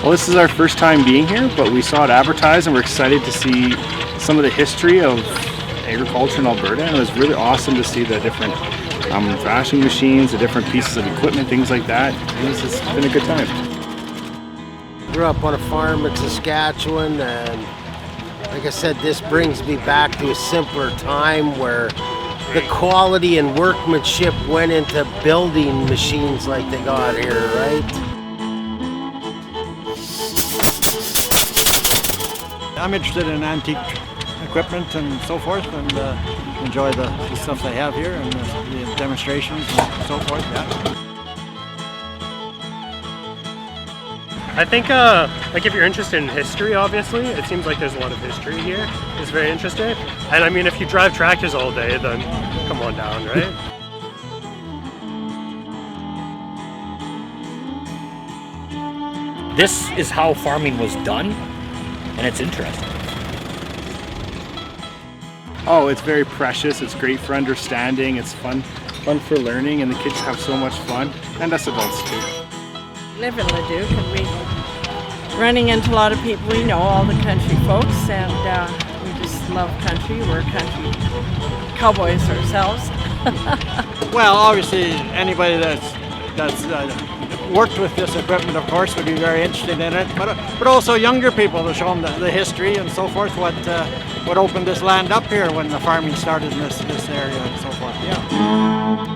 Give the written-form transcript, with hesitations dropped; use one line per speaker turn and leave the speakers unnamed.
Well, this is our first time being here, but we saw it advertised and we're excited to see some of the history of agriculture in Alberta, and it was really awesome to see the different thrashing machines, the different pieces of equipment, things like that. It's been a good time.
Grew up on a farm in Saskatchewan, and like I said, this brings me back to a simpler time where the quality and workmanship went into building machines like they got here, right?
I'm interested in antique equipment and so forth, and enjoy the stuff they have here and the demonstrations and so forth. Yeah.
I think like if you're interested in history, obviously, it seems like there's a lot of history here. It's very interesting. And I mean, if you drive tractors all day, then come on down, right?
This is how farming was done, and it's interesting.
Oh, it's very precious. It's great for understanding. It's fun for learning, and the kids have so much fun, and us adults too.
Live in Leduc, and we running into a lot of people we know, all the country folks, and we just love country. We're country cowboys ourselves.
Well, obviously, anybody that's worked with this equipment, of course, would be very interested in it. But also younger people, to show them the history and so forth. What opened this land up here when the farming started in this area and so forth. Yeah.